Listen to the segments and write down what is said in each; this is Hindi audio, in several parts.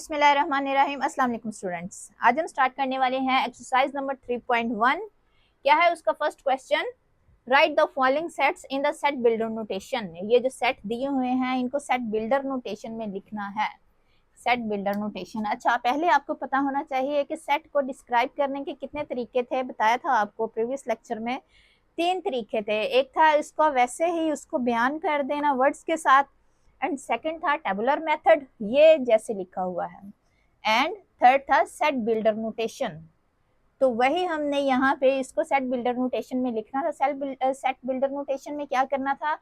बिस्मिल्लाहिर्रहमानिर्रहीम। अस्सलाम वालेकुम स्टूडेंट्स, आज हम स्टार्ट करने वाले हैं एक्सरसाइज नंबर 3.1। क्या है उसका first question? Right the following sets in the set builder notation. ये जो सेट दिए हुए हैं इनको सेट बिल्डर नोटेशन में लिखना है। Set builder notation. अच्छा, पहले आपको पता होना चाहिए कि सेट को डिस्क्राइब करने के कितने तरीके थे। बताया था आपको प्रीवियस लेक्चर में 3 तरीके थे। एक था इसको वैसे ही उसको बयान कर देना वर्ड्स के साथ, एंड सेकंड था टेबुलर मेथड, ये जैसे लिखा हुआ है, एंड थर्ड था सेट बिल्डर नोटेशन। तो वही हमने यहाँ पे इसको सेट बिल्डर नोटेशन में लिखना था। सेट बिल्डर नोटेशन में क्या करना था,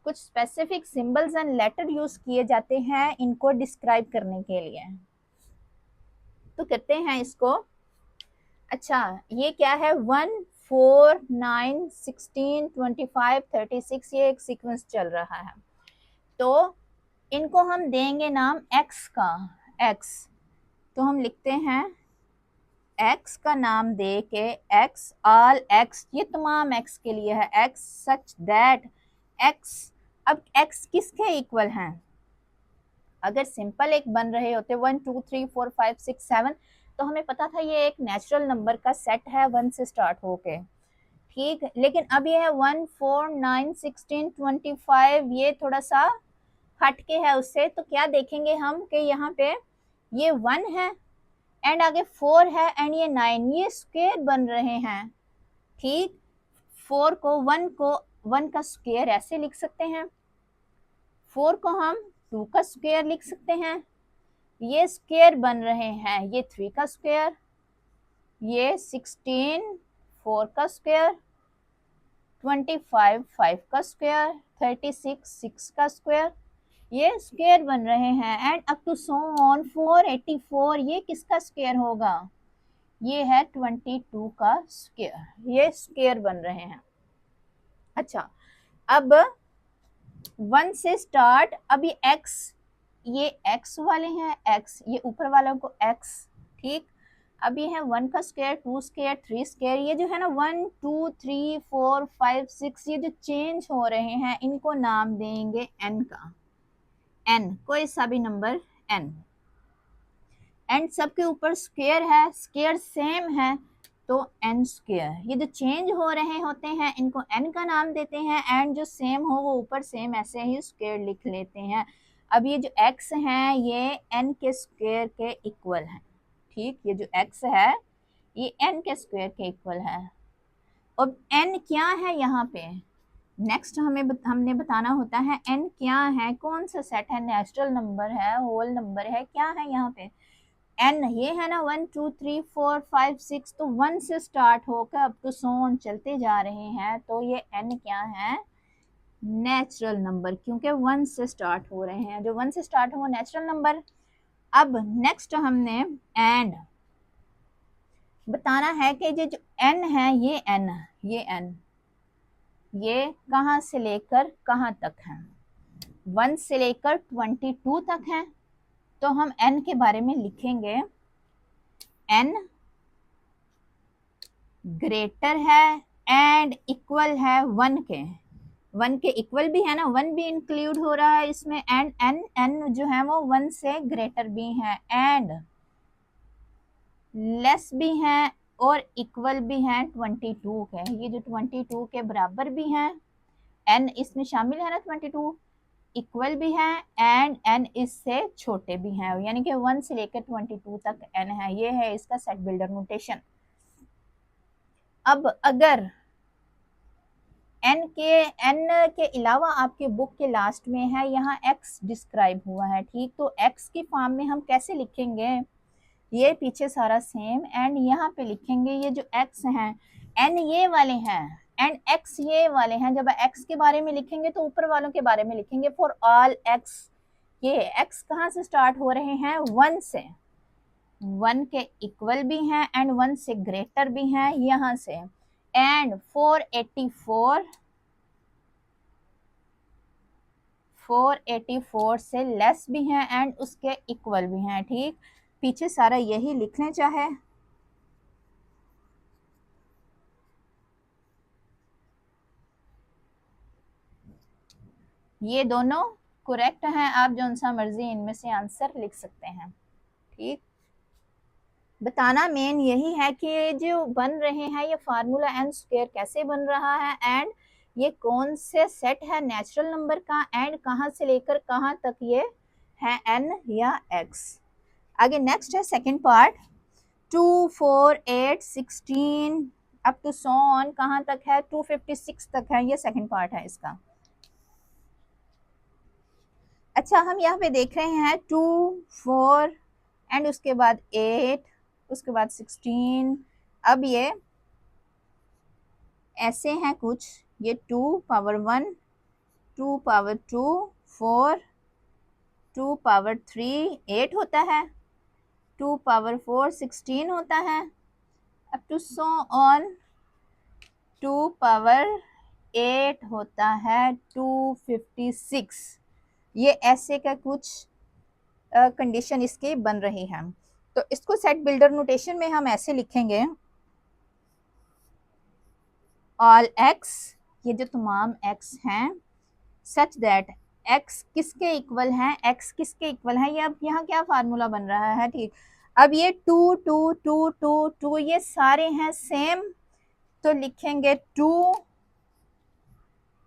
कुछ specific symbols and later use किए जाते हैं इनको डिस्क्राइब करने के लिए। तो करते हैं इसको। अच्छा, ये क्या है? 1 4 9 16 25 36, ये एक सीक्वेंस चल रहा है। तो इनको हम देंगे नाम x का। x तो हम लिखते हैं x का नाम दे के x ऑल x, ये तमाम x के लिए है। x such that x। अब x किसके इक्वल हैं? अगर सिंपल एक बन रहे होते 1 2 3 4 5 6 7 तो हमें पता था ये एक नेचुरल नंबर का सेट है 1 से स्टार्ट होके, ठीक। लेकिन अब ये है 1 4 9 16 25, ये थोड़ा सा हटके है उससे। तो क्या देखेंगे हम कि यहाँ पे ये 1 है एंड आगे 4 है एंड ये 9, ये स्क्वायर बन रहे हैं, ठीक। 4 को 1 का स्क्वायर ऐसे लिख सकते हैं, 4 को हम 2 का स्क्वायर लिख सकते हैं। ये स्क्वायर बन रहे हैं, ये 3 का स्क्वायर, ये 16 4 का स्क्वायर, 25 5 का स्क्वायर, 36 6 का स्क्वायर, ये स्क्वायर बन रहे हैं। And up to so on 484, ये किसका स्क्वायर होगा? ये है 22 का स्क्वायर, ये स्क्वायर बन रहे हैं। अच्छा, अब 1 से स्टार्ट, अब ये x, ये x वाले हैं, x ये ऊपर वालों को x, ठीक। अब ये है 1 का स्क्वायर, 2 स्क्वायर, 3 स्क्वायर, ये जो है ना 1 2 3 4 5 6, ये जो चेंज हो रहे हैं इनको नाम देंगे n का। n कोई सा भी नंबर n, एंड सबके ऊपर स्क्वायर है, स्क्वायर सेम है तो n स्क्वायर। ये जो चेंज हो रहे होते हैं इनको n का नाम देते हैं, एंड जो सेम हो वो ऊपर सेम ऐसे ही स्क्वायर लिख लेते हैं। अब ये जो x है ये n के स्क्वायर के इक्वल है, ठीक। ये जो x है ये n के स्क्वायर के इक्वल है। अब n क्या है यहाँ पे? नेक्स्ट हमने बताना होता है n क्या है, कौन सा सेट है, नेचुरल नंबर है, होल नंबर है, क्या है यहाँ पे? n ये है ना 1 2 3 4 5 6, तो 1 से स्टार्ट होकर अब तो सोन चलते जा रहे हैं। तो ये n क्या है? नेचुरल नंबर, क्योंकि 1 से स्टार्ट हो रहे हैं, जो 1 से स्टार्ट हो नेचुरल नंबर। अब नेक्स्ट हमने एंड बताना है कि ये जो n है ये n, ये कहाँ से लेकर कहाँ तक है? 1 से लेकर 22 तक है। तो हम n के बारे में लिखेंगे n ग्रेटर है एंड इक्वल है 1 के। 1 के इक्वल भी है ना, 1 भी इंक्लूड हो रहा है इसमें, एंड n जो है वो 1 से ग्रेटर भी है एंड लेस भी हैं और इक्वल भी हैं 22 के। ये जो 22 के बराबर भी हैं, n इसमें शामिल है ना 22, इक्वल भी है एंड n इससे छोटे भी हैं, यानी कि 1 से लेकर 22 तक n है। ये है इसका सेट बिल्डर नोटेशन। अब अगर n के अलावा आपके बुक के लास्ट में है यहाँ x डिस्क्राइब हुआ है, ठीक। तो x की फॉर्म में हम कैसे लिखेंगे? ये पीछे सारा सेम, एंड यहाँ पे लिखेंगे ये जो x हैं, n ये वाले हैं एंड x ये वाले हैं। जब x के बारे में लिखेंगे तो ऊपर वालों के बारे में लिखेंगे, फॉर ऑल x। ये x कहाँ से स्टार्ट हो रहे हैं? 1 से, 1 के इक्वल भी हैं एंड 1 से ग्रेटर भी हैं यहाँ से, एंड 484 से लेस भी हैं एंड उसके इक्वल भी हैं, ठीक। पीछे सारा यही लिखने चाहे। ये दोनों करेक्ट हैं, आप जो सा मर्जी इनमें से आंसर लिख सकते हैं। ठीक, बताना मेन यही है कि जो बन रहे हैं ये फार्मूला एन स्क्वायर कैसे बन रहा है एंड ये कौन से सेट है नेचुरल नंबर का एंड कहाँ से लेकर कहाँ तक ये है एन या एक्स। आगे नेक्स्ट है second part 2 4 8 16 up to so on कहाँ तक है 256 तक है, ये सेकंड पार्ट है इसका। अच्छा हम यहाँ पे देख रहे हैं 2 4 एंड उसके बाद 8 उसके बाद 16। अब ये ऐसे हैं कुछ, ये 2 पावर 1 2 पावर 2 4 2 पावर 3 8 होता है, 2 पावर 4 16 होता है, up to so on 2 power 8 होता है 256। ये ऐसे का कुछ कंडीशन इसकी बन रही है। तो इसको सेट बिल्डर नोटेशन में हम ऐसे लिखेंगे ऑल एक्स, ये जो तमाम एक्स हैं, सच दैट एक्स किसके इक्वल है, एक्स किसके इक्वल है, ये अब यहाँ क्या फार्मूला बन रहा है। ठीक, अब ये 2 2 2 2 2 ये सारे हैं सेम, तो लिखेंगे 2,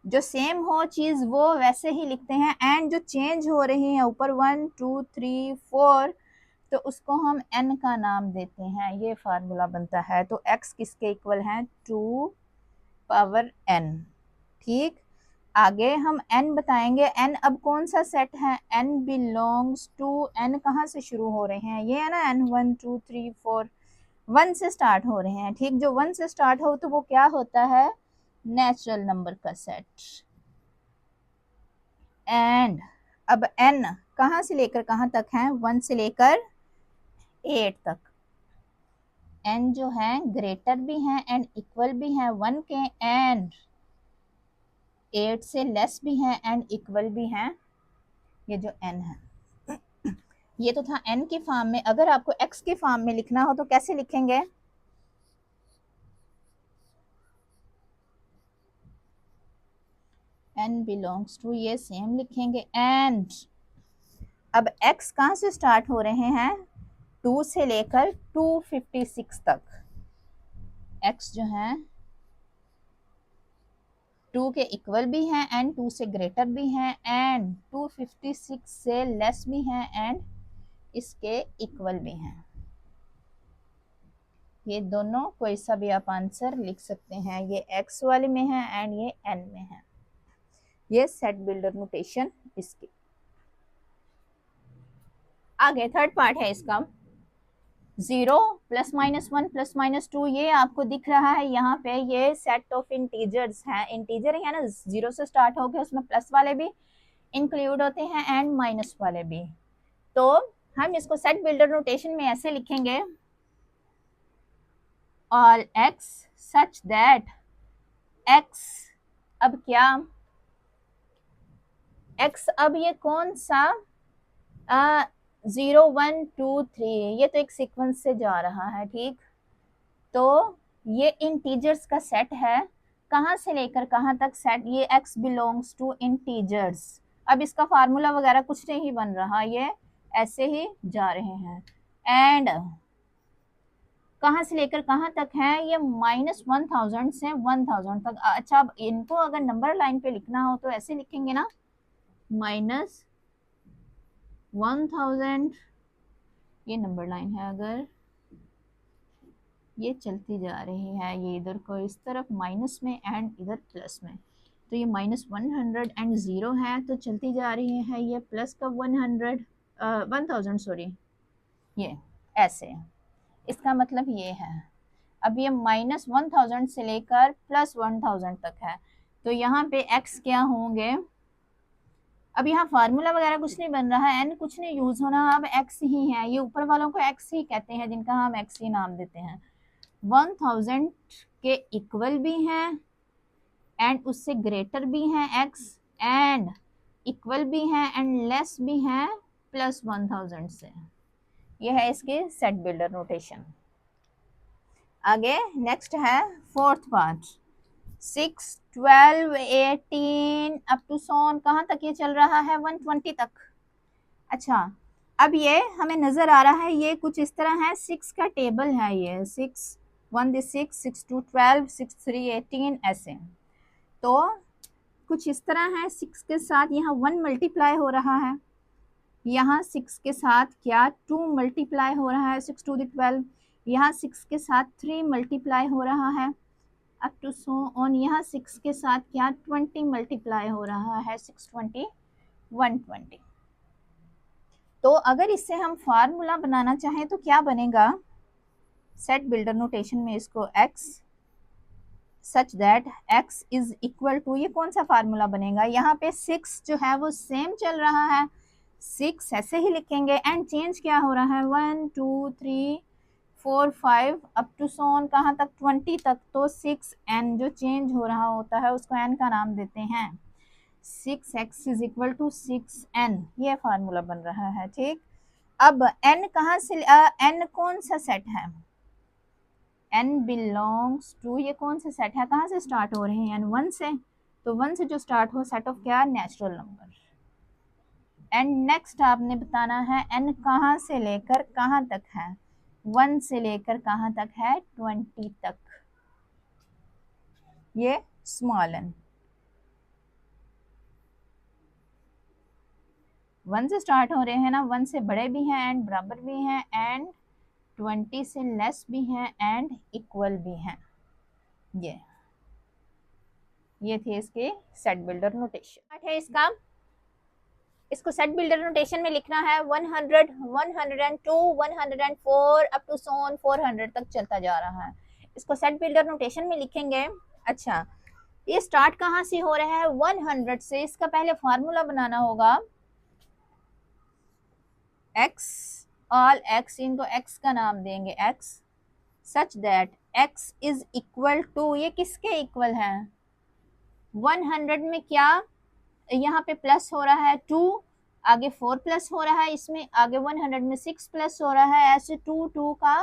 जो सेम हो चीज वो वैसे ही लिखते हैं, एंड जो चेंज हो रही है ऊपर 1 2 3 4 तो उसको हम n का नाम देते हैं, ये फार्मूला बनता है। तो x किसके इक्वल है 2 पावर n। ठीक, आगे हम n बताएंगे, n अब कौन सा सेट है, n बिलोंग्स टू, n कहाँ से शुरू हो रहे हैं, ये है ना n 1 2 3 4 1 से स्टार्ट हो रहे हैं। ठीक, जो 1 से स्टार्ट हो तो वो क्या होता है नेचुरल नंबर का सेट। एंड अब n कहाँ से लेकर कहाँ तक है 1 से लेकर 8 तक, n जो है ग्रेटर भी हैं एंड इक्वल भी हैं 1 के, एंड 8 से लेस भी हैं एंड इक्वल भी हैं, ये जो n है। ये तो था n की फॉर्म में, अगर आपको x की फॉर्म में लिखना हो तो कैसे लिखेंगे, n बिलोंग्स टू, ये सेम लिखेंगे, एंड अब x कहाँ से स्टार्ट हो रहे हैं 2 से लेकर 256 तक, x जो है 2 के इक्वल भी हैं एंड 2 से ग्रेटर भी हैं एंड 256 से लेस भी हैं एंड इसके इक्वल भी हैं। ये दोनों कोई सा भी आप आंसर लिख सकते हैं, ये x वाले में है एंड ये n में है। ये सेट बिल्डर नोटेशन इसकी। आगे थर्ड पार्ट है इसका 0 प्लस माइनस 1 प्लस माइनस 2, ये आपको दिख रहा है यहाँ पे, ये सेट ऑफ इंटीजर्स है, इंटीजर है ना, 0 से स्टार्ट हो गया, उसमें प्लस वाले भी इंक्लूड होते हैं एंड माइनस वाले भी। तो हम इसको सेट बिल्डर नोटेशन में ऐसे लिखेंगे all x such that x, अब क्या एक्स, अब ये कौन सा 0 1 2 3, ये तो एक सीक्वेंस से जा रहा है। ठीक, तो ये इंटीजर्स का सेट है, कहाँ से लेकर कहाँ तक सेट, ये x बिलोंग्स टू इंटीजर्स। अब इसका फार्मूला वगैरह कुछ नहीं बन रहा, ये ऐसे ही जा रहे हैं, एंड कहाँ से लेकर कहाँ तक है, ये -1000 से 1000 तक। अच्छा, अब इनको अगर नंबर लाइन पे लिखना हो तो ऐसे लिखेंगे ना, -1000, ये नंबर लाइन है, अगर ये चलती जा रही है, ये इधर को इस तरफ माइनस में एंड इधर प्लस में, तो ये -100 एंड 0 है, तो चलती जा रही है ये प्लस का 1000 सॉरी, ये ऐसे, इसका मतलब ये है। अब ये -1000 से लेकर +1000 तक है, तो यहाँ पे x क्या होंगे, अब यहाँ फार्मूला वगैरह कुछ नहीं बन रहा है, n कुछ नहीं यूज होना, अब x ही है, ये ऊपर वालों को x ही कहते हैं जिनका हम x ही नाम देते हैं। 1000 के इक्वल भी हैं एंड उससे ग्रेटर भी हैं x, एंड इक्वल भी हैं एंड लेस भी हैं +1000 से। ये है इसकी सेट बिल्डर नोटेशन। आगे नेक्स्ट है फोर्थ पार्ट 6 12 18 अप टू सोन, कहाँ तक ये चल रहा है 120 तक। अच्छा, अब ये हमें नजर आ रहा है, ये कुछ इस तरह है, 6 का टेबल है, ये 6 1 दी 6 6 2 12 6 3 18 ऐसे। तो कुछ इस तरह है, 6 के साथ यहाँ 1 मल्टीप्लाई हो रहा है, यहाँ 6 के साथ क्या 2 मल्टीप्लाई हो रहा है, 6 2 दी 12, यहाँ 6 के साथ 3 मल्टीप्लाई हो रहा है, अप टू सो ऑन। यहाँ 6 के साथ क्या 20 मल्टीप्लाई हो रहा है, 6 20 120। तो अगर इससे हम फार्मूला बनाना चाहें तो क्या बनेगा, सेट बिल्डर नोटेशन में इसको x such that x is equal to, ये कौन सा फार्मूला बनेगा, यहाँ पे 6 जो है वो सेम चल रहा है, 6 ऐसे ही लिखेंगे, एंड चेंज क्या हो रहा है 1 2 3 4 5 अप टू सोन कहाँ तक 20 तक। तो 6n जो चेंज हो रहा होता है उसको n का नाम देते हैं, 6x is equal to 6n, ये फार्मूला बन रहा है। ठीक, अब n कहाँ से, n कौन सा सेट है, n बिलोंग्स टू, ये कौन सा सेट है, कहाँ से स्टार्ट हो रहे हैं n 1 से, तो 1 से जो स्टार्ट हो सेट ऑफ क्या, नेचुरल नंबर। एंड नेक्स्ट आपने बताना है n कहाँ से लेकर कहाँ तक है, 1 से लेकर कहाँ तक है 20 तक, ये स्मॉल n 1 से स्टार्ट हो रहे हैं ना, 1 से बड़े भी हैं एंड बराबर भी हैं एंड 20 से लेस भी हैं एंड इक्वल भी हैं। ये थे इसके सेट बिल्डर नोटेशन है इसका। इसको सेट बिल्डर नोटेशन में लिखना है 100 102 104 अप टू सोन 400 तक चलता जा रहा है, इसको सेट बिल्डर नोटेशन में लिखेंगे। अच्छा, ये स्टार्ट कहाँ से हो रहा है 100 से, इसका पहले फार्मूला बनाना होगा, x ऑल x, इनको x का नाम देंगे x such that x is equal to, ये किसके इक्वल है 100 में, क्या यहाँ पे प्लस हो रहा है 2, आगे 4 प्लस हो रहा है, इसमें आगे 100 में 6 प्लस हो रहा है, ऐसे 2 का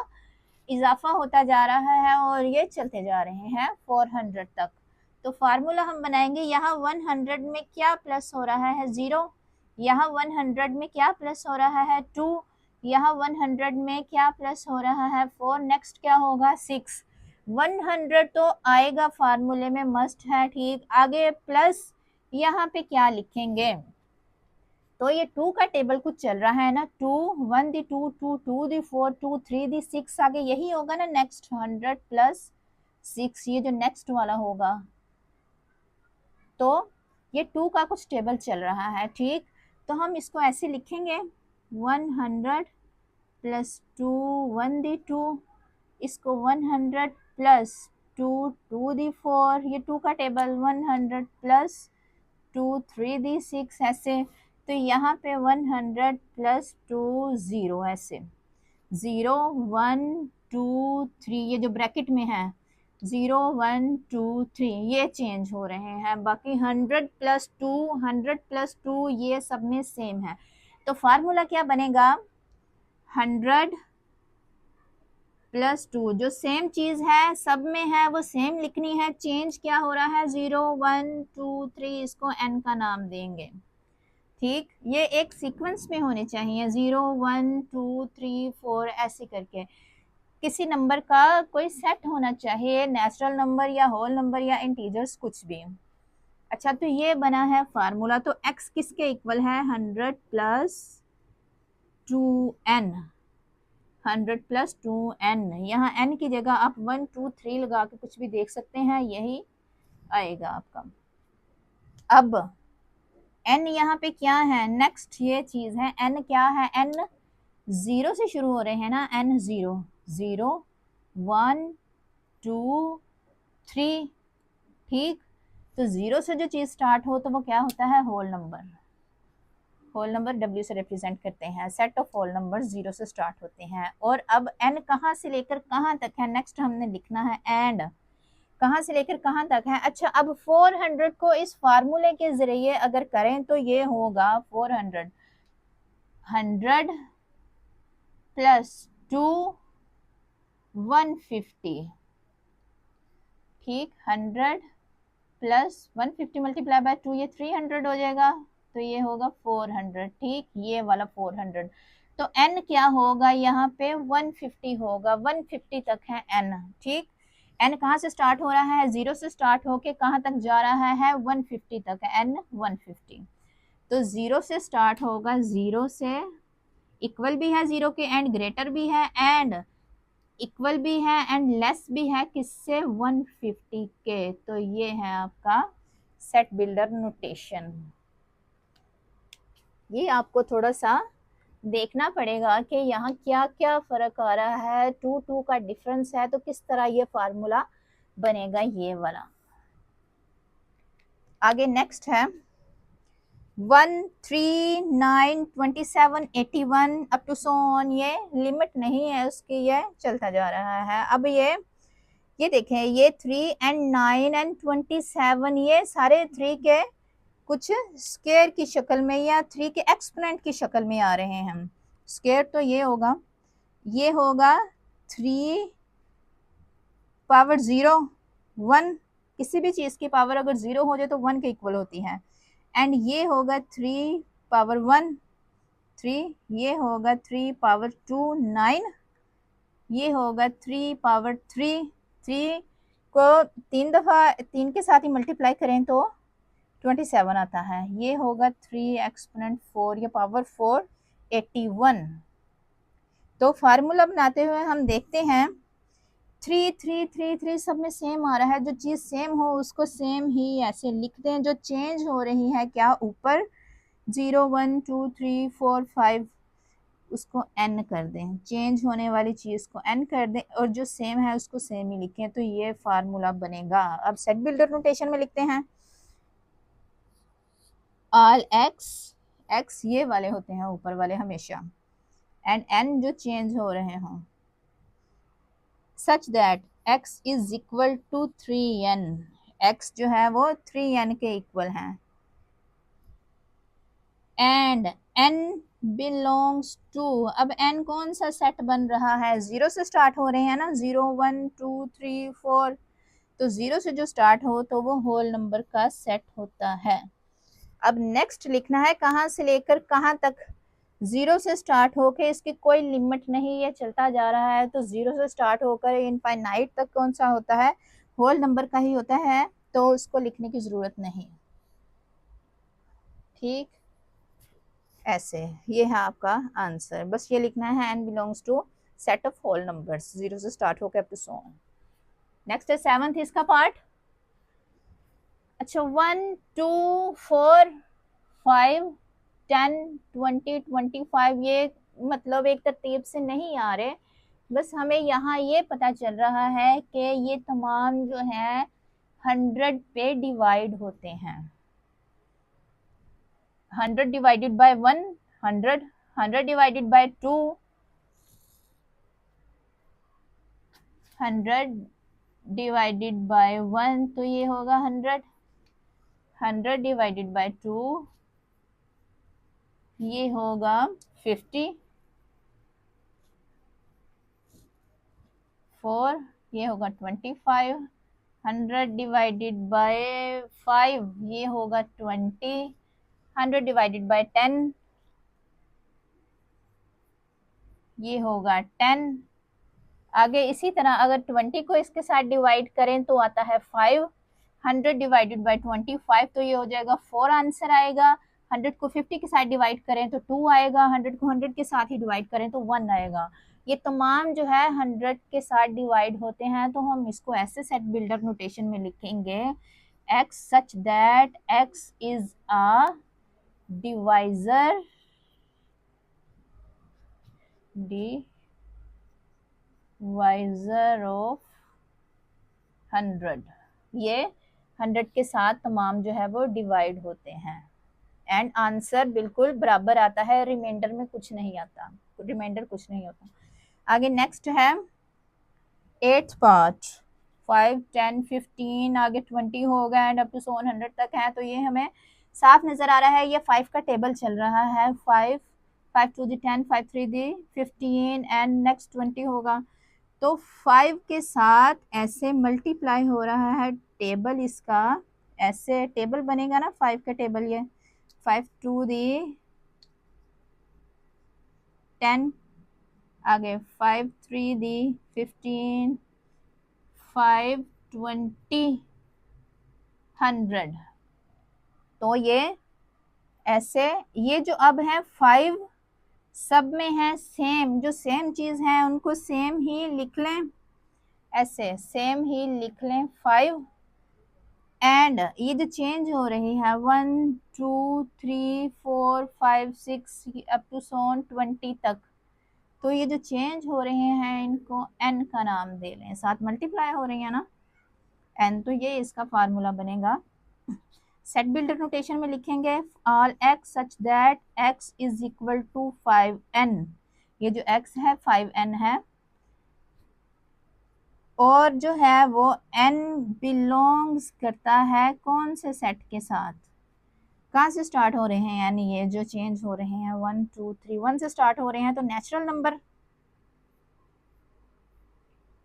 इजाफा होता जा रहा है और ये चलते जा रहे हैं 400 तक। तो फार्मूला हम बनाएंगे, यहाँ 100 में क्या प्लस हो रहा है 0, यहाँ 100 में क्या प्लस हो रहा है 2, यहाँ 100 में क्या प्लस हो रहा है 4, नेक्स्ट क्या होगा 6, 100 तो आएगा फार्मूले में मस्ट है। ठीक, आगे प्लस यहाँ पे क्या लिखेंगे, तो ये 2 का टेबल कुछ चल रहा है ना, 2 1 दी 2 2 2 दी 4 2 3 दी 6, आगे यही होगा ना नेक्स्ट 100 प्लस 6, ये जो नेक्स्ट वाला होगा। तो ये 2 का कुछ टेबल चल रहा है। ठीक, तो हम इसको ऐसे लिखेंगे 100 प्लस 2 1 दी 2, इसको 100 प्लस 2 2 दी 4, ये 2 का टेबल 100 प्लस 2 3 दी 6 ऐसे। तो यहाँ पे 100 प्लस 2 0 ऐसे, 0 1 2 3, ये जो ब्रैकेट में है 0 1 2 3 ये चेंज हो रहे हैं, बाकी 100 प्लस 2 100 प्लस 2 ये सब में सेम है। तो फार्मूला क्या बनेगा 100 प्लस 2, जो सेम चीज है सब में है वो सेम लिखनी है, चेंज क्या हो रहा है 0 1 2 3, इसको n का नाम देंगे। ठीक, ये एक सीक्वेंस में होने चाहिए 0 1 2 3 4 ऐसे करके, किसी नंबर का कोई सेट होना चाहिए, नेचुरल नंबर या होल नंबर या इंटीजर्स कुछ भी। अच्छा, तो ये बना है फार्मूला, तो x किसके इक्वल है 100 प्लस 2n, 100 प्लस 2n, यहाँ n की जगह आप 1 2 3 लगा के कुछ भी देख सकते हैं, यही आएगा आपका। अब n यहाँ पे क्या है, नेक्स्ट ये चीज है, n क्या है, n 0 से शुरू हो रहे हैं ना, n 0 0 1 2 3। ठीक, तो 0 से जो चीज स्टार्ट हो तो वो क्या होता है whole number, whole number w से रिप्रेजेंट करते हैं, सेट ऑफ होल नंबर 0 से स्टार्ट होते हैं। और अब n कहाँ से लेकर कहाँ तक है, नेक्स्ट हमने लिखना है एंड कहाँ से लेकर कहाँ तक है। अच्छा, अब 400 को इस फार्मूले के जरिए अगर करें तो ये होगा 400 100 प्लस 2 150। ठीक, 100 प्लस 150 मल्टीप्लाई बाय 2, ये 300 हो जाएगा, तो ये होगा 400। ठीक, ये वाला 400, तो n क्या होगा यहाँ पे 150 होगा, 150 तक है n। ठीक, n कहाँ से स्टार्ट हो रहा है, 0 से स्टार्ट होके कहाँ तक जा रहा है, 150 तक है, n 150। तो 0 से स्टार्ट होगा, 0 से इक्वल भी है 0 के एंड ग्रेटर भी है एंड इक्वल भी है एंड लेस भी है किससे, 150 के। तो ये है आपका सेट बिल्डर नोटेशन। ये आपको थोड़ा सा देखना पड़ेगा कि यहाँ क्या क्या फर्क आ रहा है, टू टू का डिफरेंस है तो किस तरह ये फार्मूला बनेगा ये वाला। आगे नेक्स्ट है 1, 3, 9, 27, 81 अप टू सो ऑन। ये लिमिट नहीं है उसकी, ये चलता जा रहा है। अब ये देखें, ये 3 एंड 9 एंड 27 ये सारे 3 के कुछ स्क्वायर की शक्ल में या 3 के एक्सपोनेंट की शक्ल में आ रहे हैं। हम स्क्वायर तो ये होगा 3 पावर 0 1, किसी भी चीज़ की पावर अगर 0 हो जाए तो 1 के इक्वल होती है। एंड ये होगा 3 पावर 1 3, ये होगा 3 पावर 2 9, ये होगा 3 पावर 3 3 को 3 दफ़ा 3 के साथ ही मल्टीप्लाई करें तो 27 आता है। ये होगा 3 एक्सपोनेंट 4 या पावर 4 81। तो फार्मूला बनाते हुए हम देखते हैं 3 3 3 3 सब में सेम आ रहा है। जो चीज़ सेम हो उसको सेम ही ऐसे लिखते हैं। जो चेंज हो रही है क्या, ऊपर 0 1 2 3 4 5 उसको n कर दें, चेंज होने वाली चीज़ को n कर दें और जो सेम है उसको सेम ही लिखें, तो ये फार्मूला बनेगा। अब सेट बिल्डर नोटेशन में लिखते हैं ऑल x ये वाले होते हैं ऊपर वाले हमेशा, एंड n जो चेंज हो रहे हों, such that x is equal to 3n, x जो है वो 3n के इक्वल है, एंड n बिलोंग्स टू, अब n कौन सा सेट बन रहा है, 0 से स्टार्ट हो रहे हैं ना, 0 1 2 3 4, तो 0 से जो स्टार्ट हो तो वो होल नंबर का सेट होता है। अब नेक्स्ट लिखना है कहाँ से लेकर कहाँ तक, 0 से स्टार्ट होकर इसकी कोई लिमिट नहीं, ये चलता जा रहा है, तो 0 से स्टार्ट होकर इनफाइनाइट तक कौन सा होता है, होल नंबर का ही होता है, तो उसको लिखने की ज़रूरत नहीं। ठीक, ऐसे ये है आपका आंसर। बस ये लिखना है n belongs to set of whole numbers, 0 से स्टार्ट होकर up to so on. Next है 7th इसका पार्ट। अच्छा 1 2 4 5 10 20 25 ये मतलब एक तरतीब से नहीं आ रहे, बस हमें यहाँ ये पता चल रहा है कि ये तमाम जो है 100 पे डिवाइड होते हैं। 100 divided by 1 100, 100 divided by 2 100 divided by 1 तो ये होगा 100, 100 डिवाइडेड बाय 2 ये होगा 50, 4 ये होगा 25, 100 डिवाइडेड बाय 5 ये होगा 20, 100 डिवाइडेड बाय 10 ये होगा 10। आगे इसी तरह अगर 20 को इसके साथ डिवाइड करें तो आता है 5, 100 डिवाइडेड बाय 25 तो ये हो जाएगा 4 आंसर आएगा। 100 को 50 के साथ डिवाइड करें तो 2 आएगा, 100 को 100 के साथ ही डिवाइड करें तो 1 आएगा। ये तमाम जो है 100 के साथ डिवाइड होते हैं, तो हम इसको ऐसे सेट बिल्डर नोटेशन में लिखेंगे x such that x is a divisor of 100। ये 100 के साथ तमाम जो है वो डिवाइड होते हैं एंड आंसर बिल्कुल बराबर आता है, रिमाइंडर में कुछ नहीं आता, रिमाइंडर कुछ नहीं होता। आगे नेक्स्ट है 8th पार्ट 5 10 15 आगे 20 होगा एंड अप टू 100 तक है, तो ये हमें साफ नज़र आ रहा है। ये 5 का टेबल चल रहा है, 5 5 2 दी 10 5 3 दी 15 एंड नेक्स्ट 20 होगा, तो 5 के साथ ऐसे मल्टीप्लाई हो रहा है टेबल इसका, ऐसे टेबल बनेगा ना 5 का टेबल, ये 5 2 दी 10, आगे 5 3 दी 15, 5 20, 100। तो ये ऐसे, ये जो अब है 5 सब में है सेम, जो सेम चीज है उनको सेम ही लिख लें, ऐसे सेम ही लिख लें 5। एंड ये जो चेंज हो रही है 1 2 3 4 5 6 अप टू सोन 20 तक, तो ये जो चेंज हो रहे हैं इनको n का नाम दे लें, साथ मल्टीप्लाई हो रही है ना n, तो ये इसका फार्मूला बनेगा। सेट बिल्डर नोटेशन में लिखेंगे all x such that x is equal to 5n। ये जो x है 5n है, और जो है वो n बिलोंग्स करता है कौन से सेट के साथ, कहाँ से स्टार्ट हो रहे हैं, यानी ये जो चेंज हो रहे हैं 1 2 3 1 से स्टार्ट हो रहे हैं, तो नेचुरल नंबर,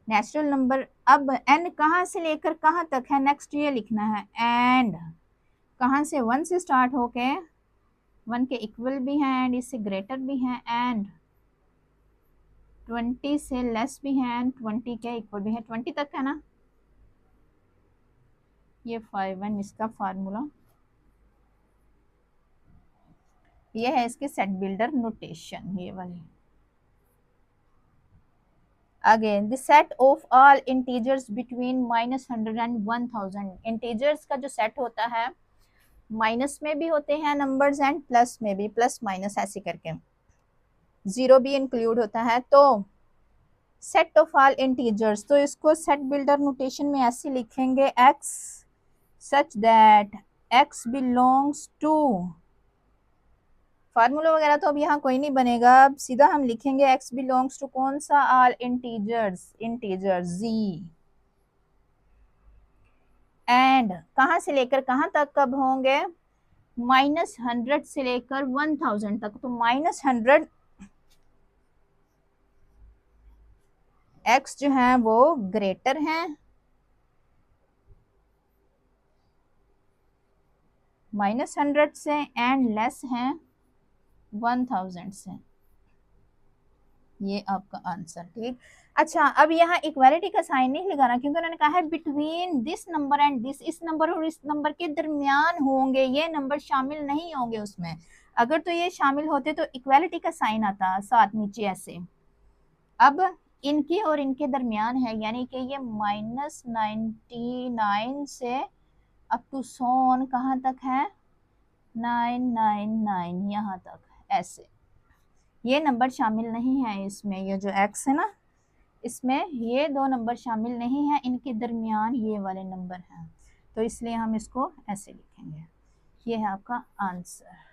नेचुरल नंबर। अब n कहाँ से लेकर कहाँ तक है, नेक्स्ट ये लिखना है, एंड कहाँ से 1 से स्टार्ट होके 1 के इक्वल भी हैं एंड इससे ग्रेटर भी हैं, एंड 20 से लेस भी हैं एंड 20 के इक्वल भी हैं, 20 तक है ना। ये 5n इसका फार्मूला, ये है इसके सेट बिल्डर नोटेशन, ये वाली। Again the set of all integers between -100 and 1000। Integers का जो सेट होता है, माइनस में भी होते हैं नंबर्स एंड प्लस में भी, प्लस माइनस ऐसे करके, जीरो भी इंक्लूड होता है। तो सेट ऑफ ऑल इंटीजर्स, तो इसको सेट बिल्डर नोटेशन में ऐसे लिखेंगे x such that x belongs to, formula वगैरह तो अब यहाँ कोई नहीं बनेगा, अब सीधा हम लिखेंगे x बिलोंग्स टू कौन सा, all integers, integer z, and कहाँ से लेकर कहाँ तक कब होंगे, -100 से लेकर 1000 तक। तो -100 x जो है वो ग्रेटर है, -100 से, एंड लेस है 1000 से। ये आपका आंसर, ठीक। अच्छा, अब यहाँ इक्वालिटी का साइन नहीं लगाना, क्योंकि उन्होंने कहा है between this number and this, इस नंबर और इस नंबर के दरमियान होंगे, ये नंबर शामिल नहीं होंगे उसमें। अगर तो ये शामिल होते तो इक्वालिटी का साइन आता साथ नीचे ऐसे। अब इनके और इनके दरमियान है, यानी कि ये -99 से अप टू सोन कहाँ तक है, 999 यहाँ तक, ऐसे। ये नंबर शामिल नहीं है इसमें, ये जो x है ना, इसमें ये दो नंबर शामिल नहीं है, इनके दरमियान ये वाले नंबर हैं, तो इसलिए हम इसको ऐसे लिखेंगे। ये है आपका आंसर।